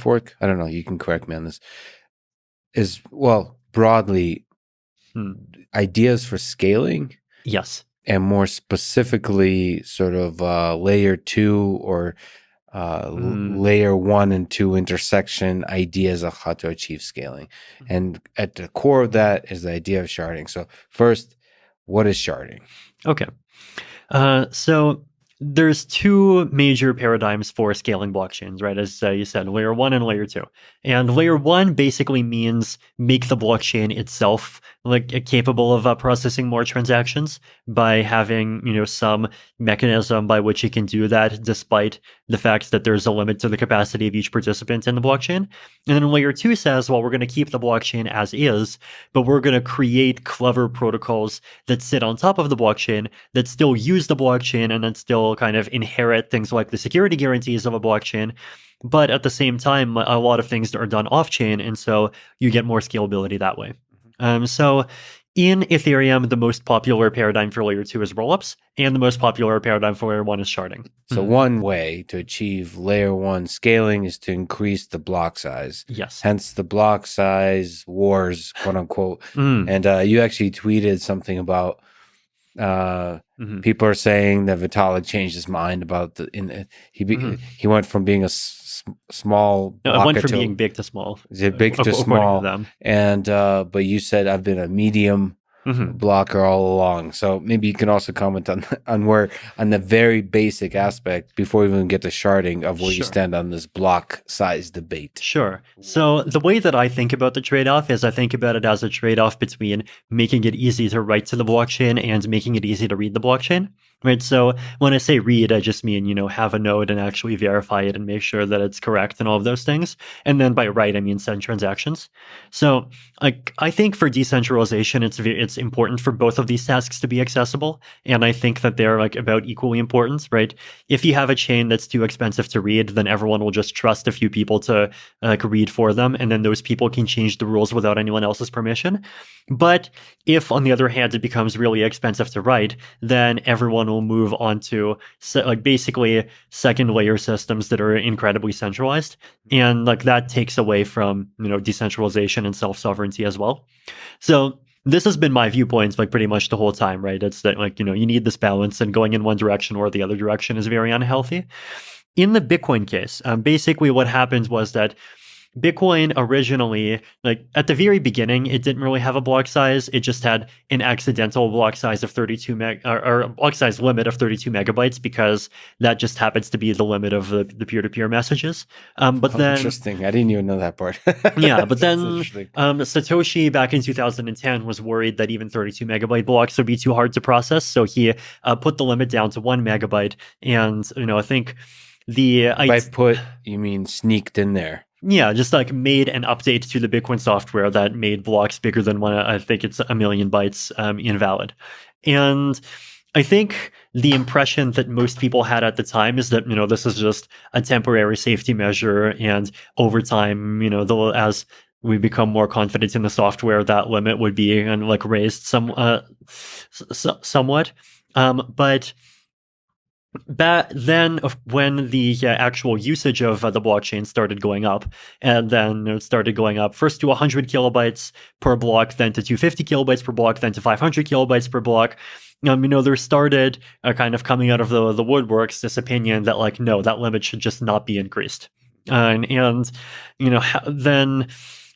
fork, I don't know, you can correct me on this, is, well, broadly ideas for scaling. Yes. And more specifically, sort of layer 2 or layer 1 and 2 intersection ideas of how to achieve scaling. And at the core of that is the idea of sharding. So first, what is sharding? Okay. So there's two major paradigms for scaling blockchains, right? As you said, layer 1 and layer 2. And layer 1 basically means make the blockchain itself capable of processing more transactions by having, some mechanism by which it can do that, despite the fact that there's a limit to the capacity of each participant in the blockchain. And then layer 2 says, well, we're going to keep the blockchain as is, but we're going to create clever protocols that sit on top of the blockchain that still use the blockchain and then still kind of inherit things like the security guarantees of a blockchain. But at the same time, a lot of things are done off-chain, and so you get more scalability that way. So in Ethereum, the most popular paradigm for layer 2 is rollups, and the most popular paradigm for layer 1 is sharding. So one way to achieve layer 1 scaling is to increase the block size. Yes. Hence the block size wars, quote unquote. And you actually tweeted something about people are saying that Vitalik changed his mind about he went from being a small blocker went from being big to small. Big to small. And but you said I've been a medium blocker all along. So maybe you can also comment on the very basic aspect before we even get to sharding of where you stand on this block size debate. Sure. So the way that I think about the trade-off is I think about it as a trade-off between making it easy to write to the blockchain and making it easy to read the blockchain. Right. So when I say read, I just mean, have a node and actually verify it and make sure that it's correct and all of those things. And then by write, I mean send transactions. So I think for decentralization, it's important for both of these tasks to be accessible. And I think that they're about equally important, right? If you have a chain that's too expensive to read, then everyone will just trust a few people to read for them. And then those people can change the rules without anyone else's permission. But if, on the other hand, it becomes really expensive to write, then everyone will move on to basically second layer systems that are incredibly centralized. And that takes away from, decentralization and self-sovereignty as well. So this has been my viewpoints pretty much the whole time, right? It's that you need this balance, and going in one direction or the other direction is very unhealthy. In the Bitcoin case, basically what happened was that Bitcoin originally, at the very beginning, it didn't really have a block size. It just had an accidental block size of 32 or a block size limit of 32 megabytes, because that just happens to be the limit of the peer-to-peer messages. But then, interesting. I didn't even know that part. Yeah, but then Satoshi back in 2010 was worried that even 32 megabyte blocks would be too hard to process, so he put the limit down to 1 megabyte. And I think by put, you mean sneaked in there? Yeah, just made an update to the Bitcoin software that made blocks bigger than one. I think it's 1 million bytes invalid. And I think the impression that most people had at the time is that, this is just a temporary safety measure. And over time, as we become more confident in the software, that limit would be raised somewhat. But back then, when the actual usage of the blockchain started going up, and then it started going up first to 100 kilobytes per block, then to 250 kilobytes per block, then to 500 kilobytes per block, there started kind of coming out of the woodworks this opinion that no, that limit should just not be increased. And then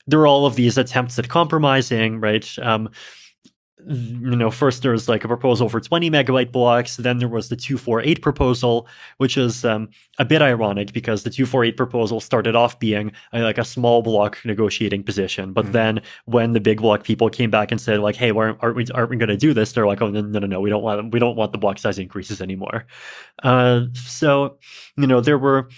there were all of these attempts at compromising, right? First there was a proposal for 20 megabyte blocks. Then there was the 248 proposal, which is a bit ironic because the 248 proposal started off being a small block negotiating position. But then when the big block people came back and said hey, aren't we going to do this? They're like, oh, no, we don't want the block size increases anymore. So there were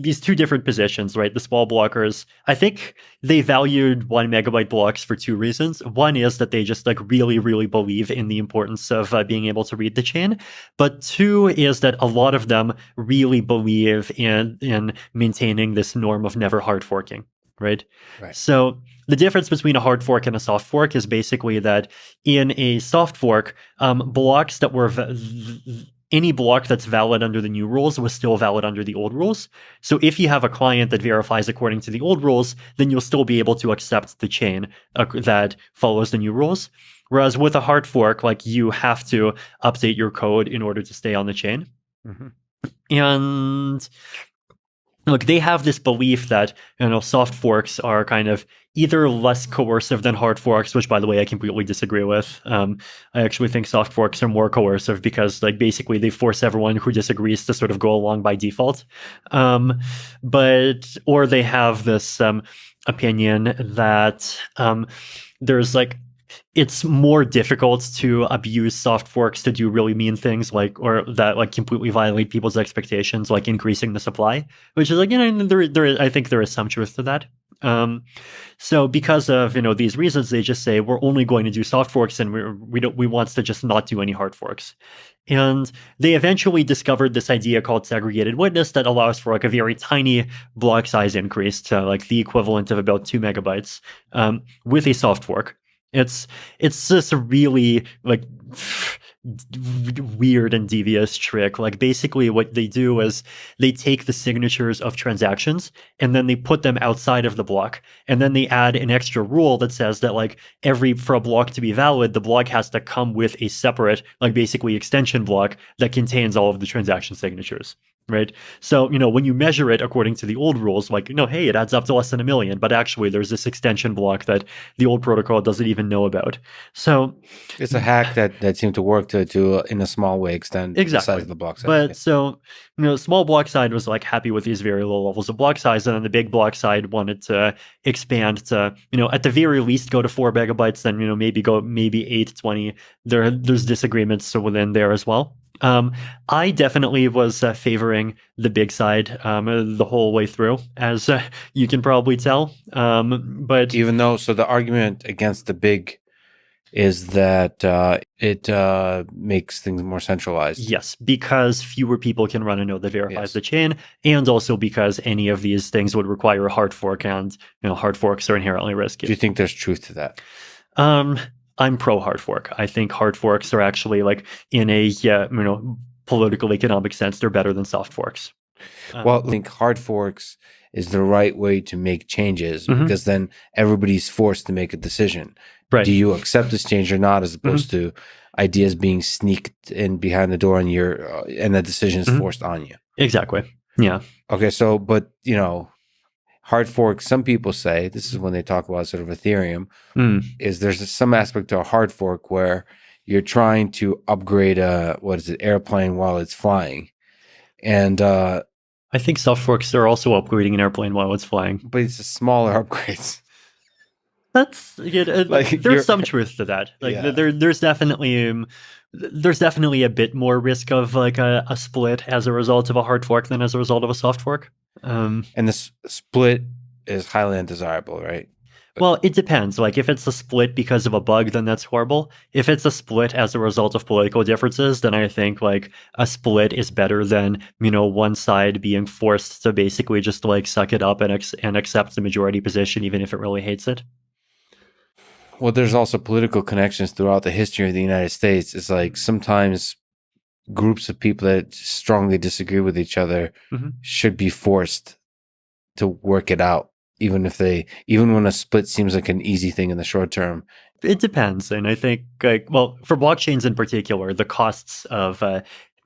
these two different positions, right? The small blockers, I think they valued 1 megabyte blocks for two reasons. One is that they just really, really believe in the importance of being able to read the chain. But two is that a lot of them really believe in maintaining this norm of never hard forking, right? So the difference between a hard fork and a soft fork is basically that in a soft fork, blocks that were any block that's valid under the new rules was still valid under the old rules. So if you have a client that verifies according to the old rules, then you'll still be able to accept the chain that follows the new rules. Whereas with a hard fork, like you have to update your code in order to stay on the chain. Mm-hmm. And look, they have this belief that, soft forks are kind of either less coercive than hard forks, which, by the way, I completely disagree with. I actually think soft forks are more coercive because, like, basically they force everyone who disagrees to sort of go along by default. Or they have this opinion that there's like, it's more difficult to abuse soft forks to do really mean things or that like completely violate people's expectations, like increasing the supply, which is like, I think there is some truth to that. So because of, these reasons, they just say we're only going to do soft forks and we want to just not do any hard forks. And they eventually discovered this idea called segregated witness that allows for like a very tiny block size increase to like the equivalent of about 2 megabytes with a soft fork. It's just a really like weird and devious trick. Like basically what they do is they take the signatures of transactions and then they put them outside of the block, and then they add an extra rule that says that like for a block to be valid, the block has to come with a separate like basically extension block that contains all of the transaction signatures. Right. So, when you measure it according to the old rules, like, hey, it adds up to less than 1 million, but actually there's this extension block that the old protocol doesn't even know about. So it's a hack that seemed to work to in a small way extend the size of the block size. But so, small block side was like happy with these very low levels of block size, and then the big block side wanted to expand to, at the very least go to 4 megabytes, then, maybe 8, 20. There's disagreements within there as well. I definitely was favoring the big side the whole way through, as you can probably tell. But even though, so the argument against the big is that it makes things more centralized. Yes, because fewer people can run a node that verifies the chain, and also because any of these things would require a hard fork, and hard forks are inherently risky. Do you think there's truth to that? I'm pro hard fork. I think hard forks are actually like in a political economic sense, they're better than soft forks. Well, I think hard forks is the right way to make changes because then everybody's forced to make a decision. Right. Do you accept this change or not, as opposed to ideas being sneaked in behind the door and and the decision is forced on you? Exactly. Yeah. Okay. So, but hard fork, some people say, this is when they talk about sort of Ethereum, is there's some aspect to a hard fork where you're trying to upgrade airplane while it's flying. And I think soft forks are also upgrading an airplane while it's flying. But it's a smaller upgrades. That's there's some truth to that. There's definitely a bit more risk of like a split as a result of a hard fork than as a result of a soft fork. And the split is highly undesirable, right? Well, it depends. Like if it's a split because of a bug, then that's horrible. If it's a split as a result of political differences, then I think like a split is better than, one side being forced to basically just like suck it up and accept the majority position, even if it really hates it. Well, there's also political connections throughout the history of the United States. It's like sometimes groups of people that strongly disagree with each other should be forced to work it out, even when a split seems like an easy thing in the short term. It depends. And I think for blockchains in particular, the costs of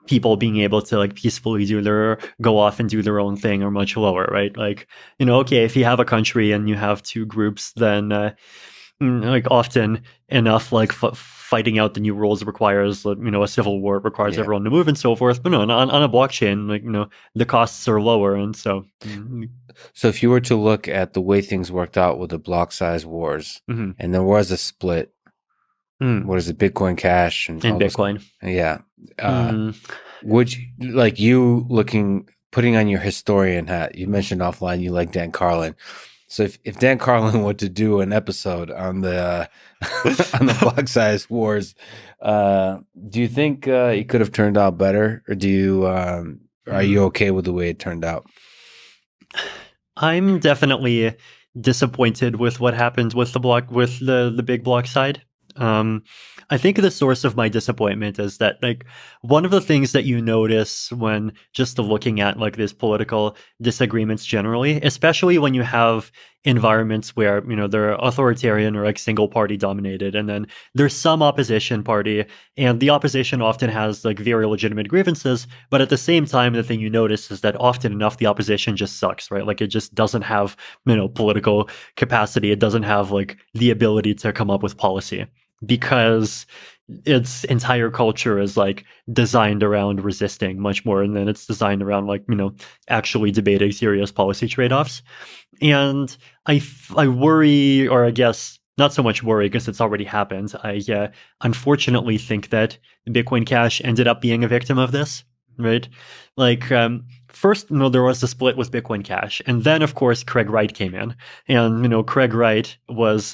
people being able to like peacefully go off and do their own thing are much lower, right? Like, okay, if you have a country and you have two groups, then like often enough, like fighting out the new rules requires, a civil war, requires everyone to move and so forth. But no, on a blockchain, like, the costs are lower. And so. So if you were to look at the way things worked out with the block size wars and there was a split, what is it, Bitcoin Cash and Bitcoin. Would you, putting on your historian hat, you mentioned offline, you like Dan Carlin. So if Dan Carlin were to do an episode on the on the block size wars, do you think it could have turned out better, or do you are you okay with the way it turned out? I'm definitely disappointed with what happened with the big block side. I think the source of my disappointment is that, like, one of the things that you notice when just looking at like these political disagreements generally, especially when you have environments where they're authoritarian or like single party dominated, and then there's some opposition party, and the opposition often has like very legitimate grievances, but at the same time, the thing you notice is that often enough the opposition just sucks, right? Like it just doesn't have political capacity. It doesn't have like the ability to come up with policy, because its entire culture is like designed around resisting much more, and then it's designed around like actually debating serious policy trade-offs. And I worry, or I guess not so much worry because it's already happened. I unfortunately think that Bitcoin Cash ended up being a victim of this, right? Like, first, there was a split with Bitcoin Cash, and then, of course, Craig Wright came in, and Craig Wright was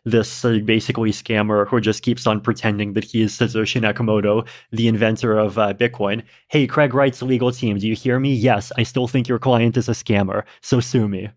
this basically scammer who just keeps on pretending that he is Satoshi Nakamoto, the inventor of Bitcoin. Hey, Craig Wright's legal team, do you hear me? Yes, I still think your client is a scammer, so sue me.